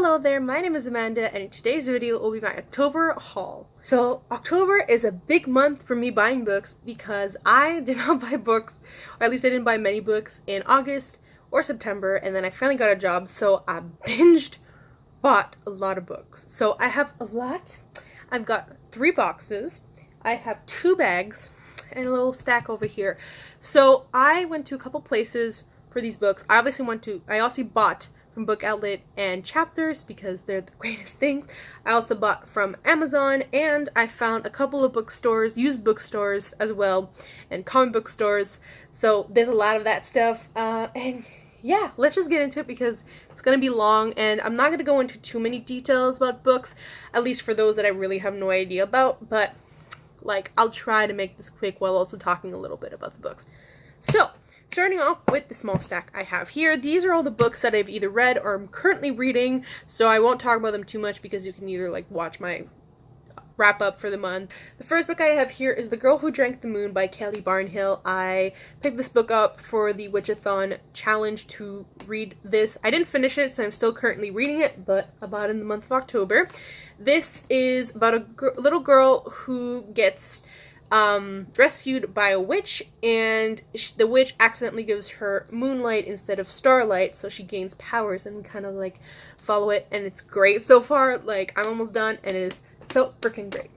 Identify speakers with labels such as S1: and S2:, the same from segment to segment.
S1: Hello there, my name is Amanda, and in today's video will be my October haul. So October is a big month for me buying books because I did not buy books, or at least I didn't buy many books in August or September, and then I finally got a job, so I bought a lot of books. So I have a lot. I've got 3 boxes, I have 2 bags, and a little stack over here. So I went to a couple places for these books. I also bought from Book Outlet and Chapters because they're the greatest things. I also bought from Amazon, and I found a couple of bookstores, used bookstores as well, and comic book stores. So there's a lot of that stuff. And yeah, let's just get into it because it's gonna be long, and I'm not gonna go into too many details about books, at least for those that I really have no idea about, but like I'll try to make this quick while also talking a little bit about the books. So starting off with the small stack I have here, these are all the books that I've either read or I'm currently reading, so I won't talk about them too much because you can either like watch my wrap up for the month. The first book I have here is The Girl Who Drank the Moon by Kelly Barnhill. I picked this book up for the Witchathon challenge to read this. I didn't finish it, so I'm still currently reading it, but I bought it in the month of October. This is about a little girl who gets rescued by a witch, and the witch accidentally gives her moonlight instead of starlight, so she gains powers, and we kind of like follow it, and it's great so far. Like, I'm almost done, and it is so freaking great.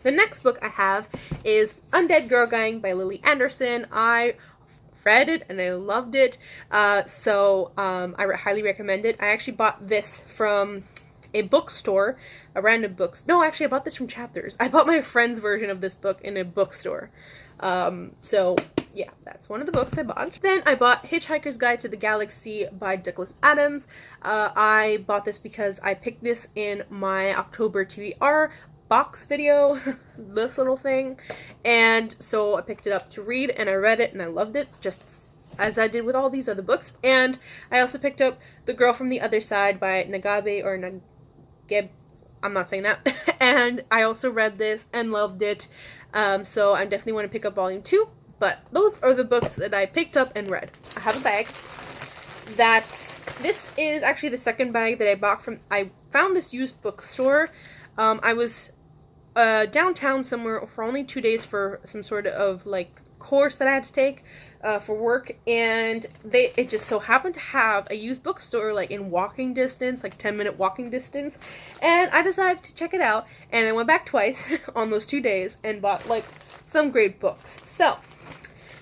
S1: The next book I have is Undead Girl Gang by Lily Anderson. I read it and I loved it, so I highly recommend it. I actually bought this from a bookstore, a random books. No, actually, I bought this from Chapters. I bought my friend's version of this book in a bookstore. So yeah, that's one of the books I bought. Then I bought Hitchhiker's Guide to the Galaxy by Douglas Adams. I bought this because I picked this in my October TBR box video, this little thing, and so I picked it up to read, and I read it and I loved it, just as I did with all these other books. And I also picked up The Girl from the Other Side by Nagabe, or Nageb, I'm not saying that, and I also read this and loved it, so I definitely want to pick up volume 2, but those are the books that I picked up and read. I have a bag this is actually the second bag that I bought from, I found this used bookstore. I was downtown somewhere for only 2 days for some sort of like course that I had to take for work, and it just so happened to have a used bookstore like in walking distance, like 10-minute walking distance, and I decided to check it out, and I went back twice on those 2 days and bought like some great books. So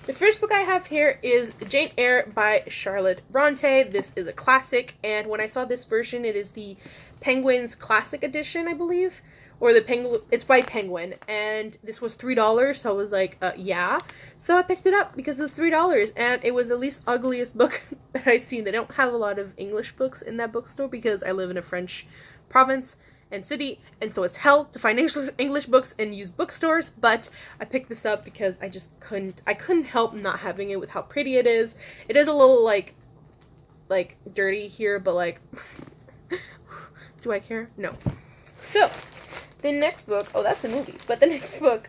S1: the first book I have here is Jane Eyre by Charlotte Bronte. This is a classic, and when I saw this version, it is the Penguin's Classic Edition, I believe, or the Penguin, it's by Penguin, and this was $3, so I was like, yeah. So I picked it up because it was $3, and it was the least ugliest book that I've seen. They don't have a lot of English books in that bookstore because I live in a French province and city, and so it's hell to find English books in used bookstores, but I picked this up because I just couldn't help not having it with how pretty it is. It is a little like dirty here, but like, do I care? No. So the next book, oh, that's a movie, but the next book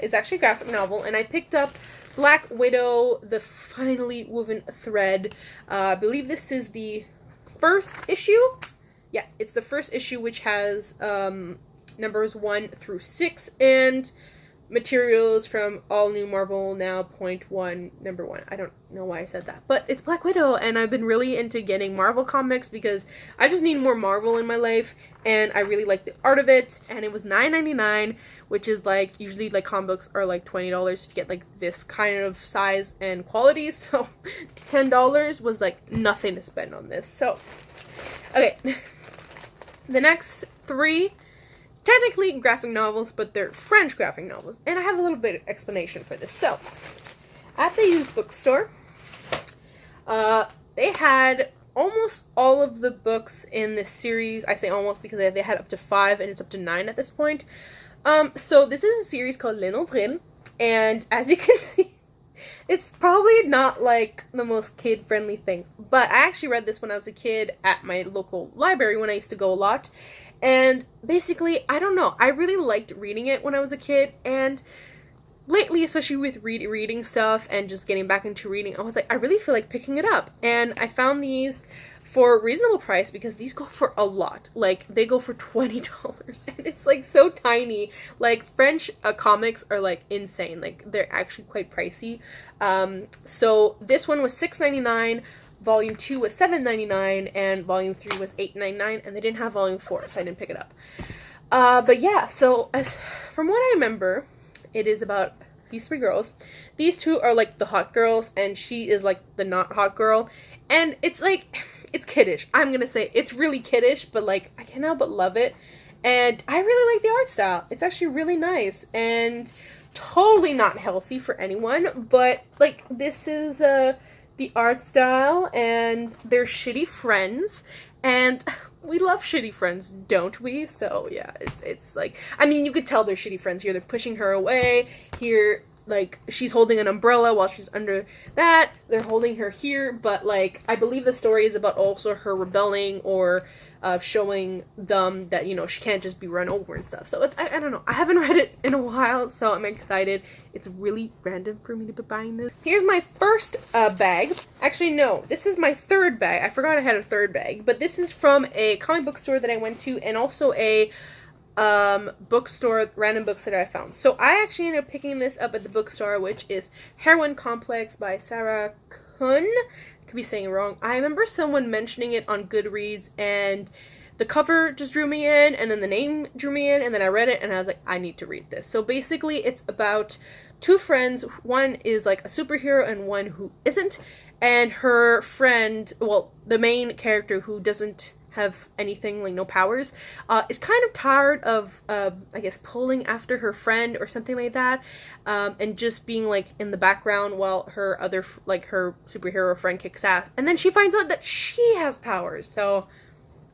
S1: is actually a graphic novel, and I picked up Black Widow, The Finely Woven Thread. I believe this is the first issue. Yeah, it's the first issue, which has numbers 1 through 6, and materials from All New Marvel Now .1, number 1. I don't know why I said that, but it's Black Widow, and I've been really into getting Marvel comics because I just need more Marvel in my life, and I really like the art of it, and it was $9.99, which is like, usually like comic books are like $20 if you get like this kind of size and quality, so $10 was like nothing to spend on this. So, okay, the next 3, technically graphic novels, but they're French graphic novels, and I have a little bit of explanation for this. So, at the used bookstore, they had almost all of the books in this series. I say almost because they had up to 5, and it's up to 9 at this point. So this is a series called Les Nombrils, and as you can see, it's probably not like the most kid-friendly thing, but I actually read this when I was a kid at my local library when I used to go a lot, and basically, I don't know, I really liked reading it when I was a kid, and lately, especially with reading stuff and just getting back into reading, I was like, I really feel like picking it up. And I found these for a reasonable price because these go for a lot. Like, they go for $20 and it's like so tiny. Like, French comics are like insane. Like, they're actually quite pricey. So this one was $6.99. Volume 2 was $7.99 and Volume 3 was $8.99, and they didn't have Volume 4, so I didn't pick it up. But yeah, so from what I remember, it is about these 3 girls. These 2 are like the hot girls, and she is like the not hot girl. And it's like, it's kiddish. I'm gonna say it's really kiddish, but like, I can't help but love it. And I really like the art style. It's actually really nice and totally not healthy for anyone, but like, this is the art style, and they're shitty friends, and we love shitty friends, don't we? So yeah, it's like, I mean, you could tell they're shitty friends here. They're pushing her away. Here, like, she's holding an umbrella while she's under that. They're holding her here, but like, I believe the story is about also her rebelling or showing them that, you know, she can't just be run over and stuff. So I don't know. I haven't read it in a while, so I'm excited. It's really random for me to be buying this. Here's my first bag. Actually, no, this is my third bag. I forgot I had a third bag, but this is from a comic book store that I went to, and also a bookstore, random books that I found. So I actually ended up picking this up at the bookstore, which is Heroine Complex by Sarah Kuhn. Could be saying it wrong. I remember someone mentioning it on Goodreads, and the cover just drew me in, and then the name drew me in, and then I read it, and I was like, I need to read this. So basically, it's about 2 friends. One is like a superhero, and one who isn't. And her friend, well, the main character who doesn't have anything, like no powers, is kind of tired of, I guess, pulling after her friend or something like that, and just being like in the background while her other, like her superhero friend kicks ass. And then she finds out that she has powers, so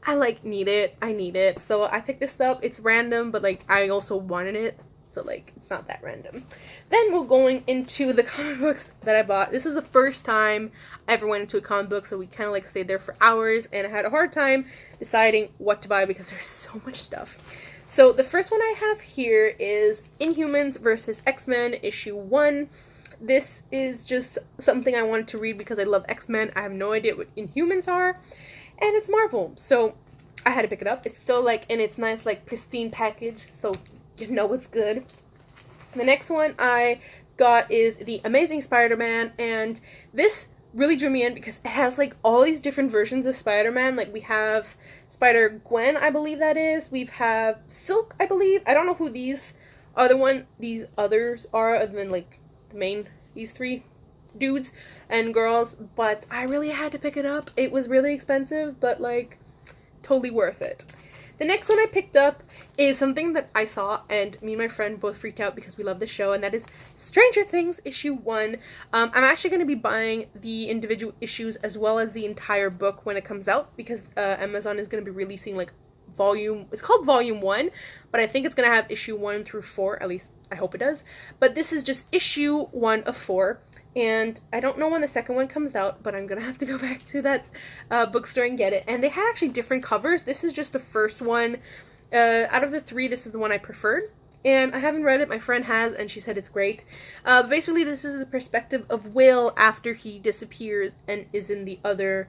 S1: I like need it. I need it. So I picked this up. It's random, but like, I also wanted it. So like, it's not that random. Then we're going into the comic books that I bought. This was the first time I ever went into a comic book, so we kind of like stayed there for hours, and I had a hard time deciding what to buy because there's so much stuff. So the first one I have here is Inhumans versus X-Men issue 1. This is just something I wanted to read because I love X-Men. I have no idea what Inhumans are, and it's Marvel, so I had to pick it up. It's still like in its nice like pristine package, so you know it's good. The next one I got is The Amazing Spider-Man, and this really drew me in because it has like all these different versions of Spider-Man. Like, we have Spider-Gwen, I believe that is. We have Silk, I believe. I don't know who these others are, other than like the main, these 3 dudes and girls, but I really had to pick it up. It was really expensive, but like totally worth it. The next one I picked up is something that I saw, and me and my friend both freaked out because we love the show, and that is Stranger Things issue 1. I'm actually going to be buying the individual issues as well as the entire book when it comes out, because Amazon is going to be releasing like it's called volume 1, but I think it's going to have issue 1 through 4, at least I hope it does. But this is just issue 1 of 4. And I don't know when the second one comes out, but I'm going to have to go back to that bookstore and get it. And they had actually different covers. This is just the first one. Out of the 3, this is the one I preferred. And I haven't read it. My friend has, and she said it's great. Basically, this is the perspective of Will after he disappears and is in the other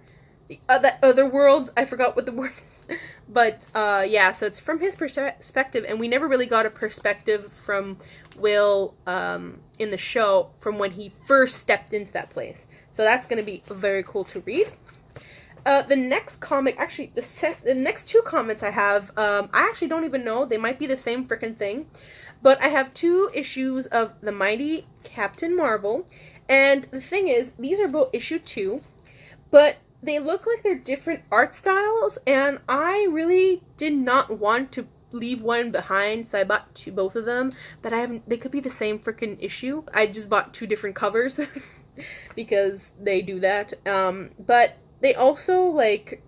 S1: world. I forgot what the word is. But yeah, so it's from his perspective. And we never really got a perspective from Will in the show from when he first stepped into that place. So that's going to be very cool to read. The next comic, actually, the next 2 comments I have, I actually don't even know. They might be the same freaking thing. But I have 2 issues of The Mighty Captain Marvel. And the thing is, these are both issue 2. But they look like they're different art styles. And I really did not want to leave one behind, so I bought both of them, but they could be the same freaking issue. I just bought 2 different covers because they do that. But they also like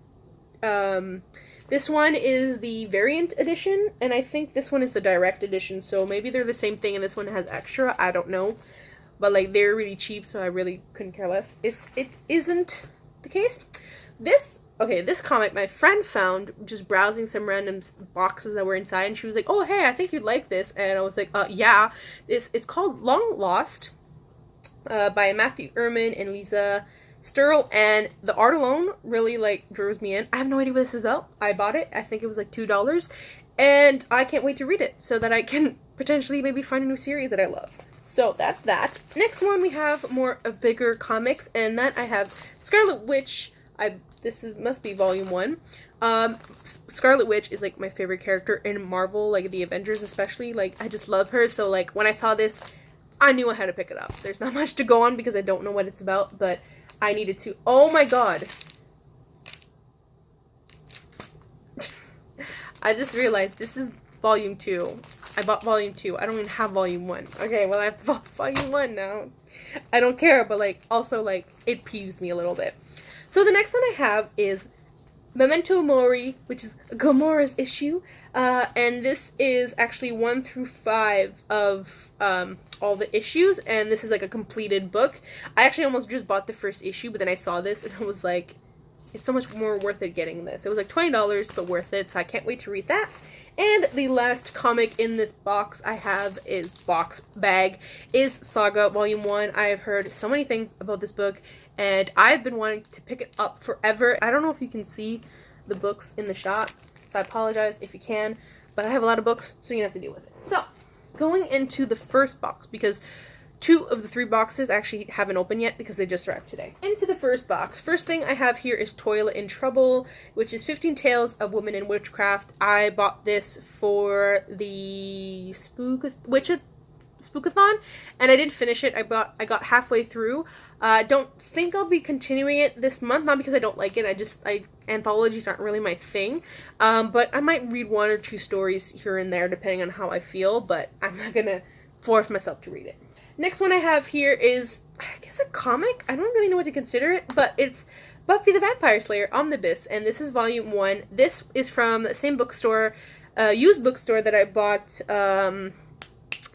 S1: this one is the variant edition, and I think this one is the direct edition, so maybe they're the same thing and this one has extra. I don't know, but like, they're really cheap, so I really couldn't care less if it isn't the case. This Okay, this comic my friend found just browsing some random boxes that were inside, and she was like, "Oh, hey, I think you'd like this." And I was like, yeah. It's called Long Lost, by Matthew Ehrman and Lisa Sturl, and the art alone really like draws me in. I have no idea what this is about. I bought it. I think it was like $2, and I can't wait to read it so that I can potentially maybe find a new series that I love. So that's that. Next one, we have more of bigger comics, and that I have Scarlet Witch. Must be volume 1. Scarlet Witch is like my favorite character in Marvel, like the Avengers especially. Like, I just love her. So like when I saw this, I knew I had to pick it up. There's not much to go on because I don't know what it's about, but I needed to. Oh my god. I just realized this is volume 2. I bought volume 2. I don't even have volume 1. Okay, well I have volume 1 now. I don't care, but like also like it peeves me a little bit. So the next one I have is Memento Mori, which is Gamora's issue, and this is actually 1 through 5 of all the issues, and this is like a completed book. I actually almost just bought the first issue, but then I saw this and I was like, it's so much more worth it getting this. It was like $20, but worth it, so I can't wait to read that. And the last comic in this box I have is Saga Volume 1. I have heard so many things about this book, and I've been wanting to pick it up forever. I don't know if you can see the books in the shop, so I apologize if you can, but I have a lot of books, so you have to deal with it. So, going into the first box, because 2 of the 3 boxes actually haven't opened yet because they just arrived today. Into the first box. First thing I have here is Toilet in Trouble, which is 15 Tales of Women in Witchcraft. I bought this for the Spookathon, and I did finish it. I got halfway through. I don't think I'll be continuing it this month, not because I don't like it. Anthologies aren't really my thing. But I might read 1 or 2 stories here and there depending on how I feel, but I'm not gonna force myself to read it. Next one I have here is, I guess, a comic? I don't really know what to consider it, but it's Buffy the Vampire Slayer Omnibus, and this is volume 1. This is from the same bookstore, used bookstore that I bought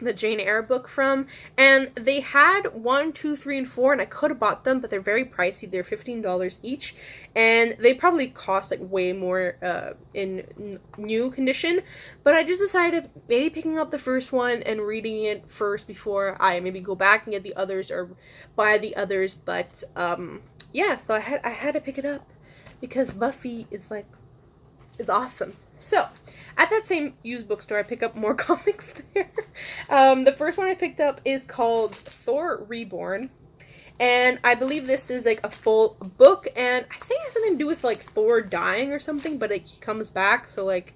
S1: the Jane Eyre book from, and they had 1, 2, 3, and 4, and I could have bought them, but they're very pricey. They're $15 each, and they probably cost like way more in new condition, but I just decided maybe picking up the first one and reading it first before I maybe go back and get the others or buy the others. But yeah, so I had to pick it up because Buffy is awesome. So, at that same used bookstore, I pick up more comics there. The first one I picked up is called Thor Reborn, and I believe this is like a full book, and I think it has something to do with like Thor dying or something, but like he comes back, so like,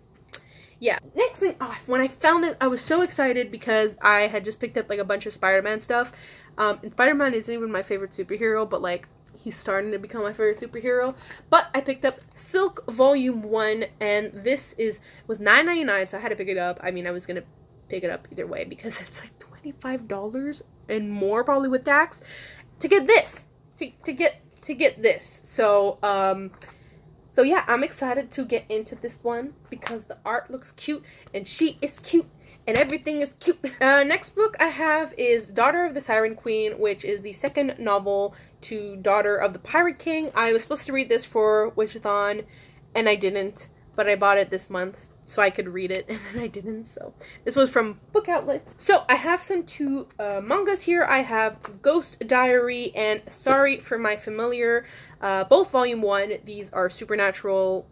S1: yeah. Next thing, when I found it, I was so excited because I had just picked up like a bunch of Spider-Man stuff, and Spider-Man isn't even my favorite superhero, but like, he's starting to become my favorite superhero. But I picked up Silk Volume 1, and this was $9.99, so I had to pick it up. I mean, I was gonna pick it up either way because it's like $25 and more probably with tax to get this. To get this. So yeah, I'm excited to get into this one because the art looks cute and she is cute. And everything is cute. Next book I have is Daughter of the Siren Queen, which is the second novel to Daughter of the Pirate King. I was supposed to read this for Witchathon, and I didn't, but I bought it this month so I could read it, and then I didn't, so. This was from Book Outlet. So, I have some 2 mangas here. I have Ghost Diary and Sorry for My Familiar, both volume 1. These are supernatural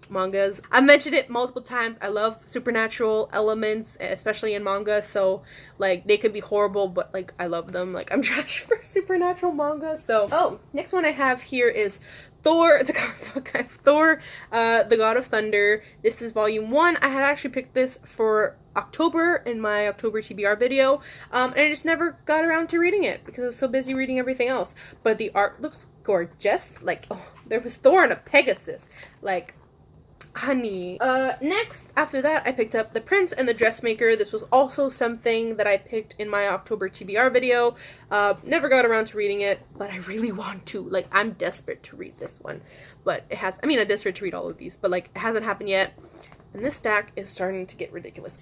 S1: mangas. I've mentioned it multiple times. I love supernatural elements, especially in manga, so like they could be horrible, but like I love them. Like I'm trash for supernatural manga. So next one I have here is Thor. It's a comic book. I have Thor, the God of Thunder. This is volume 1. I had actually picked this for October in my October TBR video, and I just never got around to reading it because I was so busy reading everything else. But the art looks gorgeous. Like, oh, there was Thor and a Pegasus. Like, honey. Next, after that, I picked up The Prince and the Dressmaker. This was also something that I picked in my October TBR video. Never got around to reading it, but I really want to. Like, I'm desperate to read this one. But I'm desperate to read all of these, but like, it hasn't happened yet. And this stack is starting to get ridiculous.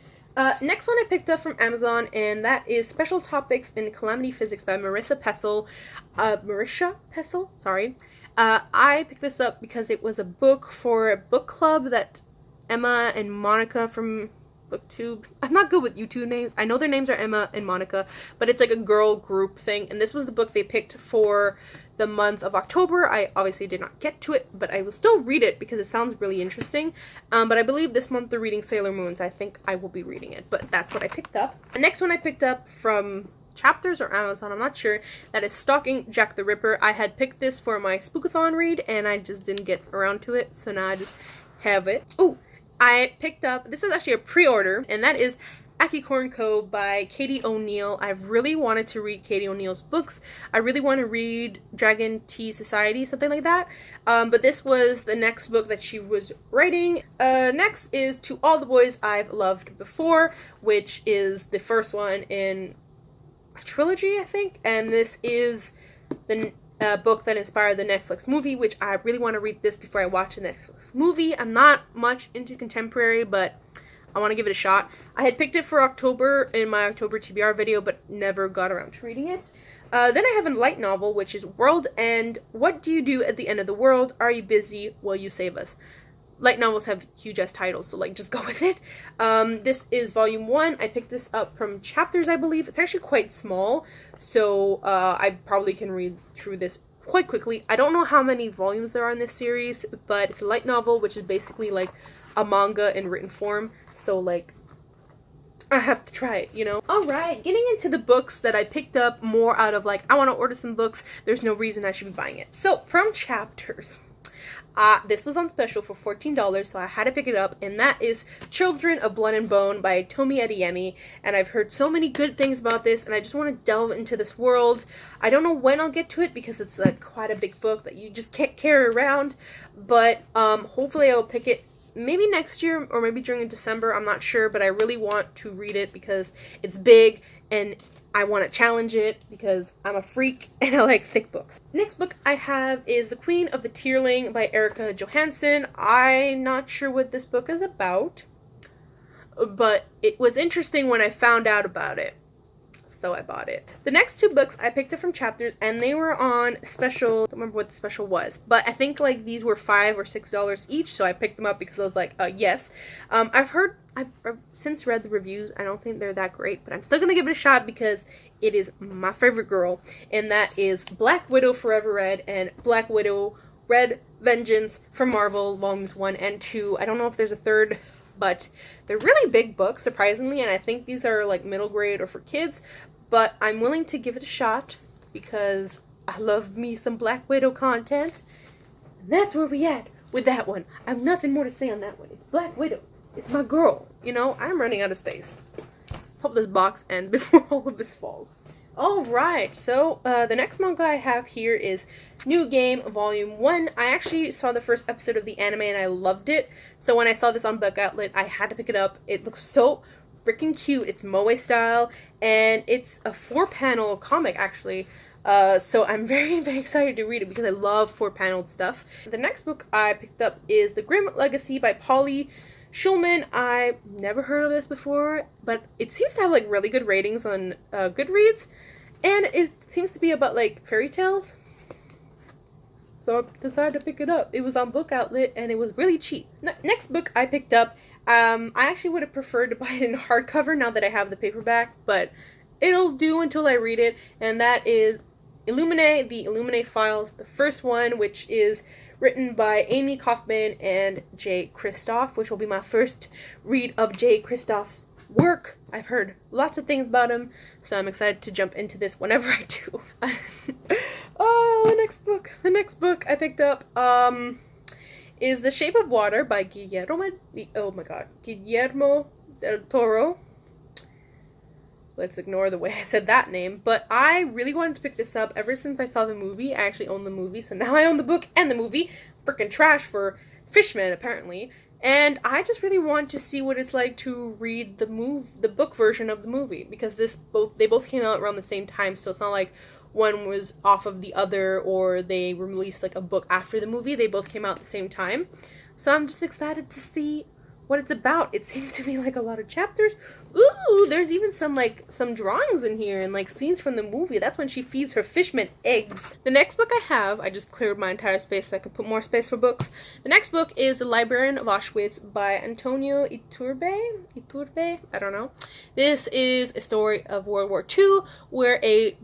S1: Next one I picked up from Amazon, and that is Special Topics in Calamity Physics by Marisha Pessl, sorry. I picked this up because it was a book for a book club that Emma and Monica from BookTube. I'm not good with YouTube names. I know their names are Emma and Monica, but it's like a girl group thing. And this was the book they picked for the month of October. I obviously did not get to it, but I will still read it because it sounds really interesting. But I believe this month they're reading Sailor Moon, so I think I will be reading it. But that's what I picked up. The next one I picked up from Chapters or Amazon, I'm not sure, that is Stalking Jack the Ripper. I had picked this for my Spookathon read, and I just didn't get around to it, so now I just have it. Oh, I picked up, this is actually a pre-order, and that is Acorn Cove by Katie O'Neill. I've really wanted to read Katie O'Neill's books. I really want to read Dragon Tea Society, something like that. But this was the next book that she was writing. Next is To All the Boys I've Loved Before, which is the first one in a trilogy, I think. And this is the book that inspired the Netflix movie, which I really want to read this before I watch the Netflix movie. I'm not much into contemporary, but I want to give it a shot. I had picked it for October in my October TBR video, but never got around to reading it. Then I have a light novel, which is World End. What do you do at the end of the world? Are you busy? Will you save us? Light novels have huge-ass titles, so, like, just go with it. This is volume 1. I picked this up from Chapters, I believe. It's actually quite small, so I probably can read through this quite quickly. I don't know how many volumes there are in this series, but it's a light novel, which is basically, like, a manga in written form. So, like, I have to try it, you know? Alright, getting into the books that I picked up more out of, like, I want to order some books. There's no reason I should be buying it. So, from Chapters. This was on special for $14, so I had to pick it up, and that is Children of Blood and Bone by Tomi Adeyemi, and I've heard so many good things about this, and I just want to delve into this world. I don't know when I'll get to it, because it's, like, quite a big book that you just can't carry around, but, hopefully I'll pick it maybe next year, or maybe during December, I'm not sure, but I really want to read it, because it's big, and I want to challenge it because I'm a freak and I like thick books. Next book I have is The Queen of the Tearling by Erica Johansson. I'm not sure what this book is about, but it was interesting when I found out about it, so I bought it. The next two books I picked up from Chapters, and they were on special. I don't remember what the special was, but I think like these were $5 or $6 each, so I picked them up because I was like, yes. I've since read the reviews. I don't think they're that great, but I'm still gonna give it a shot because it is my favorite girl, and that is Black Widow Forever Red and Black Widow Red Vengeance from Marvel Volumes 1 and 2. I don't know if there's a third, but they're really big books, surprisingly, and I think these are like middle grade or for kids, but I'm willing to give it a shot because I love me some Black Widow content. And that's where we at with that one. I have nothing more to say on that one. It's Black Widow. It's my girl. You know, I'm running out of space. Let's hope this box ends before all of this falls. Alright, so the next manga I have here is New Game Volume 1. I actually saw the first episode of the anime and I loved it. So when I saw this on Book Outlet, I had to pick it up. It looks so freaking cute. It's moe style, and it's a 4-panel comic, actually. So I'm very, very excited to read it because I love 4-paneled stuff. The next book I picked up is The Grim Legacy by Polly Schulman. I've never heard of this before, but it seems to have like really good ratings on Goodreads, and it seems to be about like fairy tales. So I decided to pick it up. It was on Book Outlet and it was really cheap. Next book I picked up, I actually would have preferred to buy it in hardcover now that I have the paperback, but it'll do until I read it, and that is Illuminae, the Illuminae Files, the first one, which is written by Amy Kaufman and Jay Kristoff, which will be my first read of Jay Kristoff's work. I've heard lots of things about him, so I'm excited to jump into this whenever I do. Oh, the next book I picked up is The Shape of Water by Guillermo del Toro. Let's ignore the way I said that name, but I really wanted to pick this up ever since I saw the movie. I actually own the movie, so now I own the book and the movie. Freaking trash for Fishman, apparently. And I just really want to see what it's like to read the book version of the movie, because they both came out around the same time, so it's not like one was off of the other or they released like a book after the movie. They both came out at the same time. So I'm just excited to see what it's about. It seems to be like a lot of chapters. Ooh, there's even some drawings in here and like scenes from the movie. That's when she feeds her fishmen eggs. The next book I have, I just cleared my entire space so I could put more space for books. The next book is The Librarian of Auschwitz by Antonio Iturbe, I don't know. This is a story of World War II where a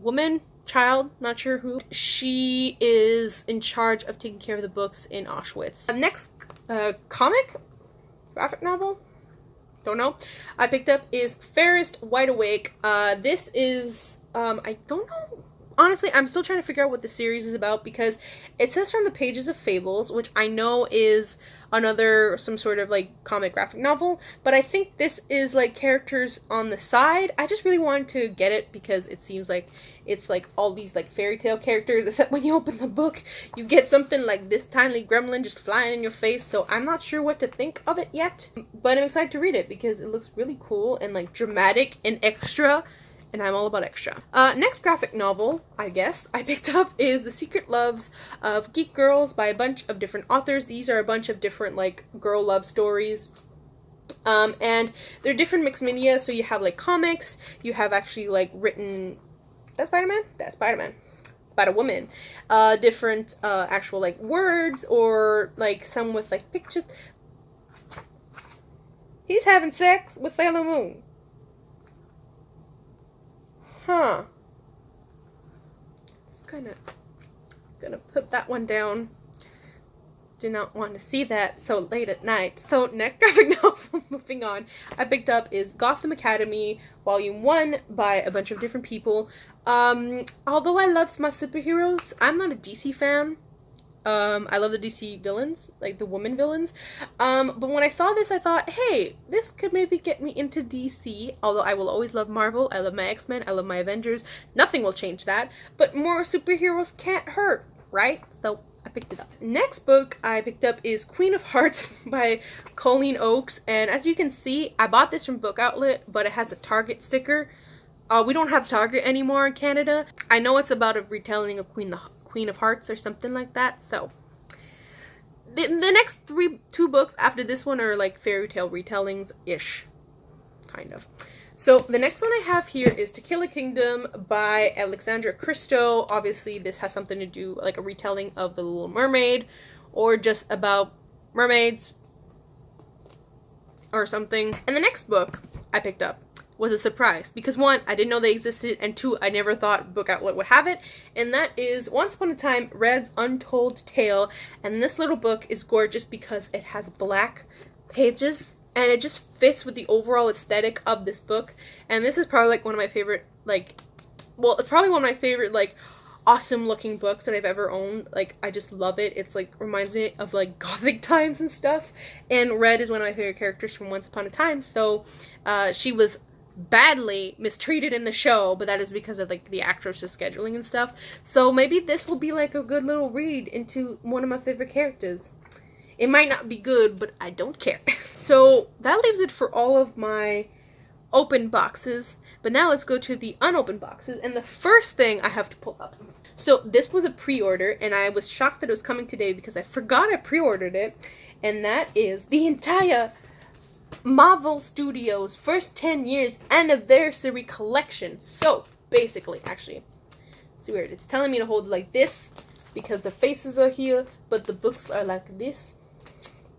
S1: child, not sure who, she is in charge of taking care of the books in Auschwitz. Next graphic novel, don't know, I picked up is Fairest Wide Awake. This is, I don't know, honestly, I'm still trying to figure out what the series is about because it says From the Pages of Fables, which I know is some sort of like comic graphic novel, but I think this is like characters on the side. I just really wanted to get it because it seems like it's like all these like fairy tale characters, except when you open the book you get something like this tiny gremlin just flying in your face, so I'm not sure what to think of it yet, but I'm excited to read it because it looks really cool and like dramatic and extra, and I'm all about extra. Next graphic novel, I guess, I picked up is The Secret Loves of Geek Girls by a bunch of different authors. These are a bunch of different, like, girl love stories. And they're different mixed media, so you have, like, comics, you have actually, like, written... That's Spider-Man? That's Spider-Man. Spider-Woman. Different, actual, like, words, or, like, some with, like, pictures. He's having sex with Sailor Moon. Huh. Just gonna put that one down. Did not want to see that so late at night. So next graphic novel, moving on, I picked up is Gotham Academy Volume 1 by a bunch of different people. Although I love my superheroes, I'm not a DC fan. I love the DC villains, like the woman villains. But when I saw this, I thought, hey, this could maybe get me into DC. Although I will always love Marvel. I love my X-Men. I love my Avengers. Nothing will change that. But more superheroes can't hurt, right? So I picked it up. Next book I picked up is Queen of Hearts by Colleen Oakes. And as you can see, I bought this from Book Outlet, but it has a Target sticker. We don't have Target anymore in Canada. I know it's about a retelling of Queen of Hearts or something like that. So the next two books after this one are like fairy tale retellings ish, kind of. So the next one I have here is To Kill a Kingdom by Alexandra Christo. Obviously this has something to do like a retelling of The Little Mermaid, or just about mermaids or something. And the next book I picked up was a surprise because one, I didn't know they existed, and two, I never thought Book Outlet would have it, and that is Once Upon a Time, Red's Untold Tale. And this little book is gorgeous because it has black pages and it just fits with the overall aesthetic of this book. And this is probably like one of my favorite, it's probably one of my favorite awesome looking books that I've ever owned. Like, I just love it. It's like reminds me of like gothic times and stuff, and Red is one of my favorite characters from Once Upon a Time. So she was badly mistreated in the show, but that is because of like the actress's scheduling and stuff. So maybe this will be like a good little read into one of my favorite characters. It might not be good, but I don't care. So that leaves it for all of my open boxes. But now let's go to the unopened boxes, and the first thing I have to pull up. So this was a pre-order, and I was shocked that it was coming today because I forgot I pre-ordered it, and that is the entire Marvel Studios first 10 years anniversary collection. So basically, actually, it's weird. It's telling me to hold like this because the faces are here, but the books are like this.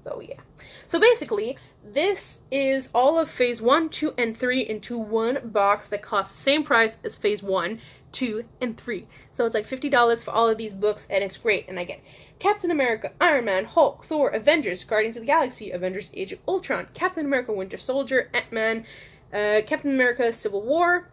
S1: So yeah. So basically, this is all of Phase 1, 2, and 3 into one box that costs the same price as Phase 1, 2, and 3. So it's like $50 for all of these books, and it's great. And I get Captain America, Iron Man, Hulk, Thor, Avengers, Guardians of the Galaxy, Avengers Age of Ultron, Captain America Winter Soldier, Ant-Man, Captain America Civil War,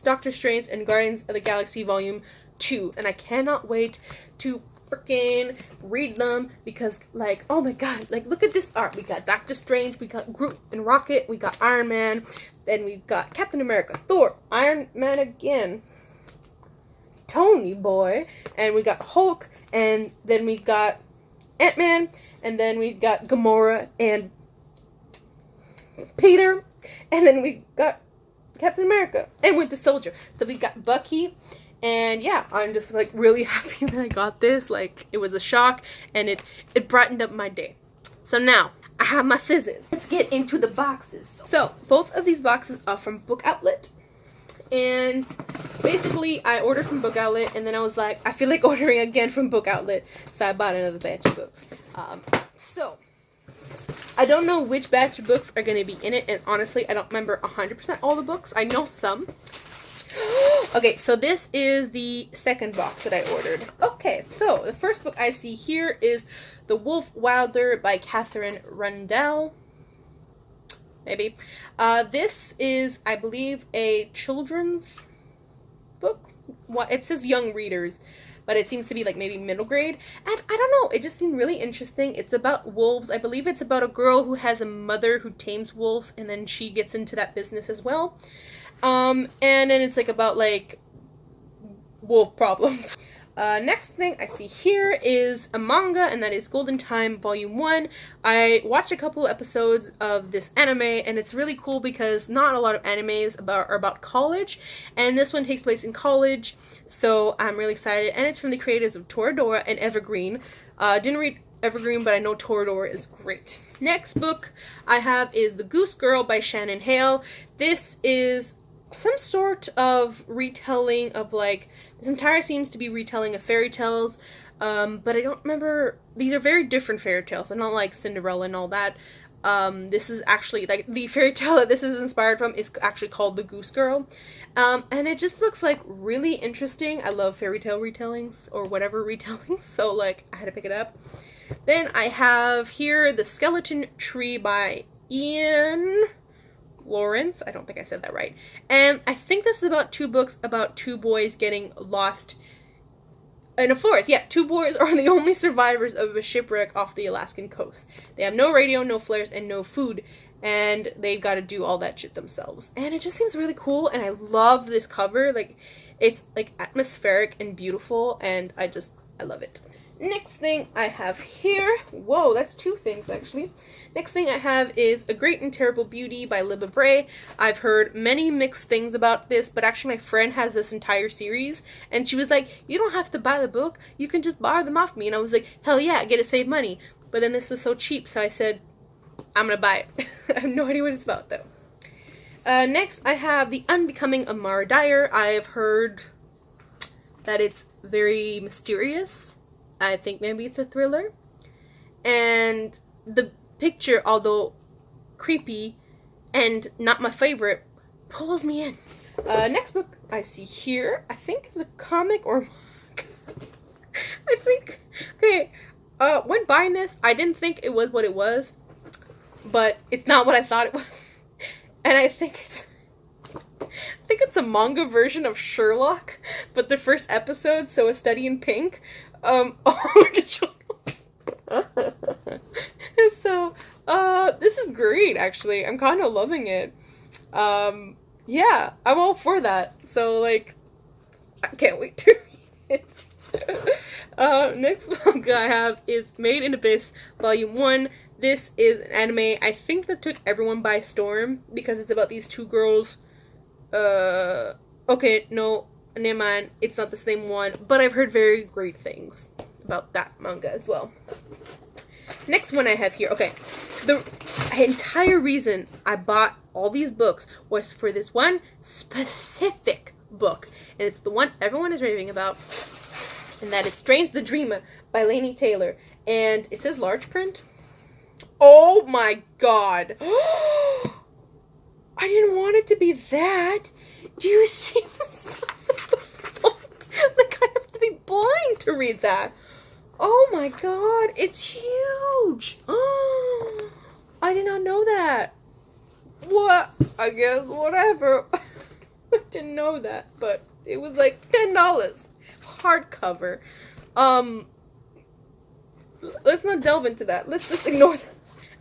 S1: Doctor Strange, and Guardians of the Galaxy Volume 2. And I cannot wait to freaking read them because, like, oh my god, like, look at this art. We got Doctor Strange, we got Groot and Rocket, we got Iron Man, then we got Captain America, Thor, Iron Man again, Tony boy, and we got Hulk, and then we got Ant-Man, and then we got Gamora and Peter, and then we got Captain America and Winter Soldier. So we got Bucky. And yeah, I'm just like really happy that I got this. Like, it was a shock, and it brightened up my day. So now I have my scissors. Let's get into the boxes. So both of these boxes are from Book Outlet. And basically I ordered from Book Outlet, and then I was like, I feel like ordering again from Book Outlet, so I bought another batch of books. So I don't know which batch of books are going to be in it, and honestly I don't remember 100% all the books. I know some. Okay, so this is the second box that I ordered. Okay, so the first book I see here is The Wolf Wilder by Katherine Rundell. Maybe. This is, I believe, a children's book. It says young readers, but it seems to be like maybe middle grade. And I don't know, it just seemed really interesting. It's about wolves. I believe it's about a girl who has a mother who tames wolves, and then she gets into that business as well. And then it's like about like wolf problems. Next thing I see here is a manga, and that is Golden Time Volume 1. I watched a couple episodes of this anime, and it's really cool because not a lot of animes are about college, and this one takes place in college, so I'm really excited. And it's from the creators of Toradora and Evergreen. Didn't read Evergreen, but I know Toradora is great. Next book I have is The Goose Girl by Shannon Hale. This is some sort of retelling of, like, this entire seems to be retelling of fairy tales, but I don't remember. These are very different fairy tales. I'm not like Cinderella and all that. This is actually, like, the fairy tale that this is inspired from is actually called The Goose Girl, and it just looks like really interesting. I love fairy tale retellings, or whatever retellings, so like I had to pick it up. Then I have here The Skeleton Tree by Ian Lawrence. I don't think I said that right. And I think this is about two books about two boys getting lost in a forest. Yeah, two boys are the only survivors of a shipwreck off the Alaskan coast. They have no radio, no flares, and no food, and they've got to do all that shit themselves. And it just seems really cool, and I love this cover. Like, it's like atmospheric and beautiful, and I love it. Next thing I have here, whoa, that's two things actually. Next thing I have is A Great and Terrible Beauty by Libba Bray. I've heard many mixed things about this, but actually my friend has this entire series, and she was like, you don't have to buy the book, you can just borrow them off me. And I was like, hell yeah, I get to save money. But then this was so cheap, so I said, I'm gonna buy it. I have no idea what it's about though. Next I have The Unbecoming of Mara Dyer. I've heard that it's very mysterious. I think maybe it's a thriller. And the picture, although creepy and not my favorite, pulls me in. Next book I see here, I think is a comic or manga. I think, okay, when buying this, I didn't think it was what it was, but it's not what I thought it was. And I think it's a manga version of Sherlock, but the first episode, so A Study in Pink. Oh my god. So, this is great, actually. I'm kind of loving it. Yeah, I'm all for that. So, like, I can't wait to read it. Next book I have is Made in Abyss, Volume 1. This is an anime, I think, that took everyone by storm, because it's about these two girls. Okay, no, never mind, it's not the same one, but I've heard very great things about that manga as well. Next one I have here, okay, the entire reason I bought all these books was for this one specific book, and it's the one everyone is raving about, and that is Strange the Dreamer by Laini Taylor, and it says large print. Oh my god. I didn't want it to be that. Do you see the size of the font? Like, I have to be blind to read that. Oh my god, it's huge. Oh, I did not know that. What? I guess whatever. I didn't know that, but it was like $10 hardcover. Let's not delve into that. Let's just ignore that.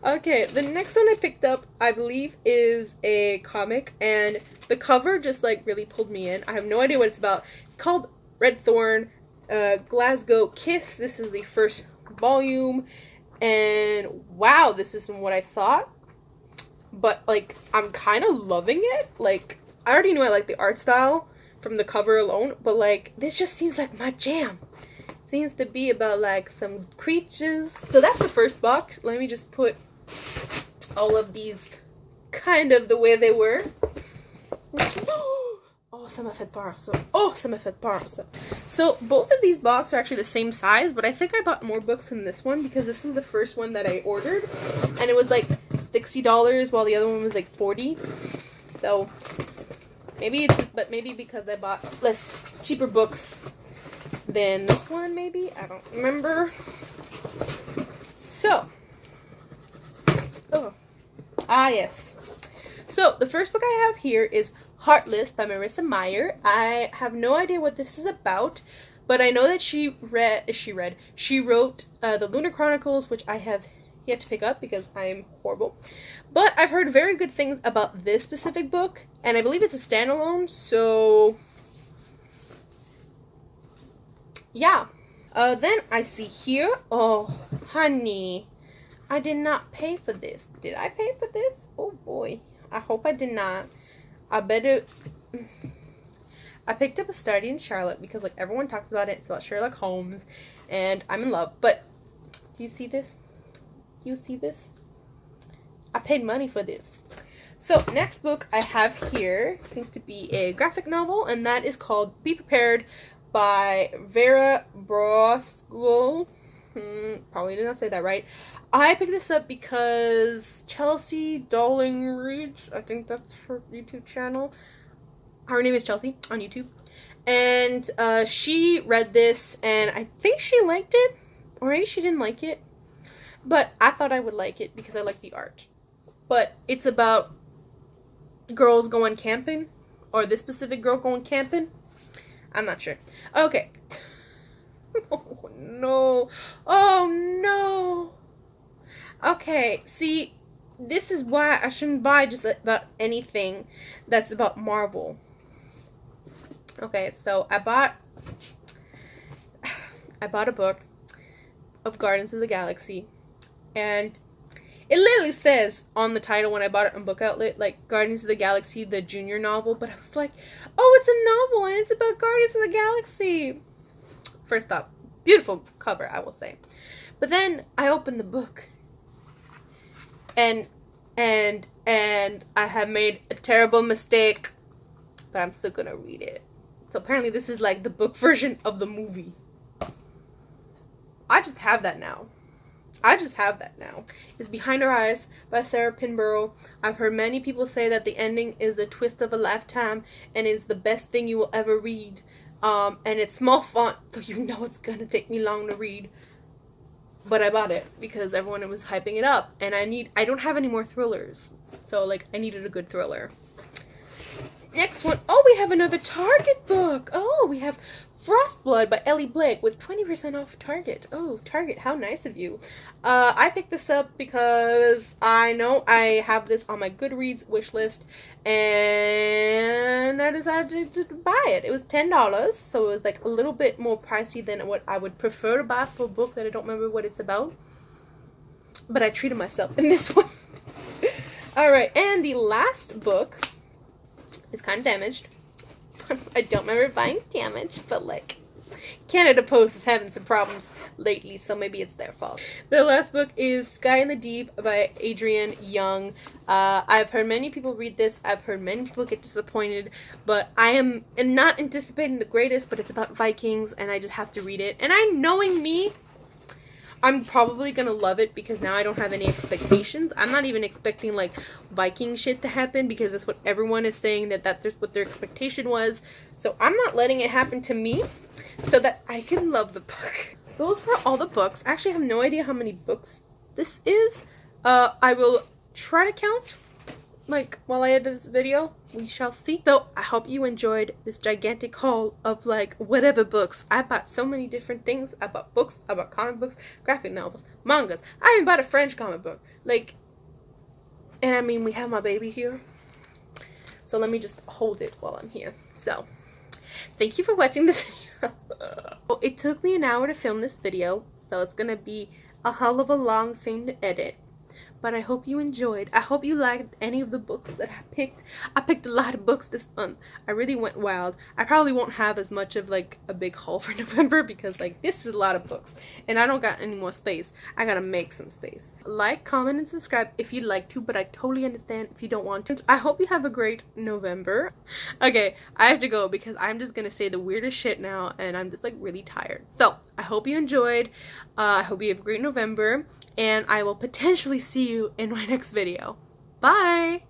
S1: Okay, the next one I picked up, I believe, is a comic, and the cover just, like, really pulled me in. I have no idea what it's about. It's called Red Thorn, Glasgow Kiss. This is the first volume, and wow, this isn't what I thought, but, like, I'm kind of loving it. Like, I already knew I liked the art style from the cover alone, but, like, this just seems like my jam. Seems to be about, like, some creatures. So that's the first box. Let me just put all of these kind of the way they were. Oh, ça m'a fait peur, ça. Oh, ça m'a fait peur, ça. So, both of these boxes are actually the same size, but I think I bought more books than this one because this is the first one that I ordered, and it was like $60 while the other one was like $40. So, maybe because I bought less cheaper books than this one, maybe? I don't remember. So, yes. So, the first book I have here is Heartless by Marissa Meyer. I have no idea what this is about, but I know that she wrote the Lunar Chronicles, which I have yet to pick up because I'm horrible. But I've heard very good things about this specific book, and I believe it's a standalone, so yeah. Then I see here, oh, honey, I did not pay for this. Did I pay for this? Oh boy, I hope I did not. I picked up A Study in Charlotte because like everyone talks about it. It's about Sherlock Holmes, and I'm in love. But do you see this? Do you see this? I paid money for this. So next book I have here seems to be a graphic novel, and that is called Be Prepared by Vera Brosgol. Probably did not say that right. I picked this up because Chelsea Darling Reads, I think that's her YouTube channel. Her name is Chelsea on YouTube. And she read this, and I think she liked it. Or maybe she didn't like it. But I thought I would like it because I like the art. But it's about girls going camping. Or this specific girl going camping. I'm not sure. Okay. Oh no. Oh no. Okay, see, this is why I shouldn't buy just about anything that's about Marvel. Okay, so I bought a book of Guardians of the Galaxy, and it literally says on the title when I bought it on Book Outlet, like, Guardians of the Galaxy, the junior novel, but I was like, oh, it's a novel, and it's about Guardians of the Galaxy. First thought, beautiful cover, I will say. But then I opened the book, and I have made a terrible mistake, but I'm still gonna read it. So apparently this is like the book version of the movie. I just have that now. It's Behind Our Eyes by Sarah Pinborough. I've heard many people say that the ending is the twist of a lifetime and is the best thing you will ever read. And it's small font, so you know it's gonna take me long to read. But I bought it because everyone was hyping it up, and I don't have any more thrillers, so like I needed a good thriller. Next one, oh, we have another Target book. Oh, we have Frostblood by Ellie Blake with 20% off Target. Oh, Target, how nice of you. I picked this up because I know I have this on my Goodreads wish list, and I decided to buy it. It was $10, so it was like a little bit more pricey than what I would prefer to buy for a book that I don't remember what it's about. But I treated myself in this one. Alright, and the last book is kind of damaged. I don't remember buying damage, but like, Canada Post is having some problems lately, so maybe it's their fault. The last book is Sky in the Deep by Adrienne Young. I've heard many people read this. I've heard many people get disappointed, but I am not anticipating the greatest, but it's about Vikings, and I just have to read it. And knowing me, I'm probably gonna love it because now I don't have any expectations. I'm not even expecting like Viking shit to happen because that's what everyone is saying, that's what their expectation was. So I'm not letting it happen to me so that I can love the book. Those were all the books. I actually have no idea how many books this is. I will try to count like while I edit this video. We shall see. So I hope you enjoyed this gigantic haul of like whatever books. I bought so many different things. I bought books, I bought comic books, graphic novels, mangas. I even bought a French comic book. Like, and I mean, we have my baby here, so let me just hold it while I'm here. So thank you for watching this video. It took me an hour to film this video, so it's gonna be a hell of a long thing to edit. but I hope you enjoyed. I hope you liked any of the books that I picked. I picked a lot of books this month. I really went wild. I probably won't have as much of like a big haul for November because like this is a lot of books and I don't got any more space. I gotta make some space. Like, comment, and subscribe if you'd like to, but I totally understand if you don't want to. I hope you have a great November. Okay, I have to go because I'm just gonna say the weirdest shit now and I'm just like really tired. So I hope you enjoyed. I hope you have a great November, and I will potentially see you in my next video. Bye!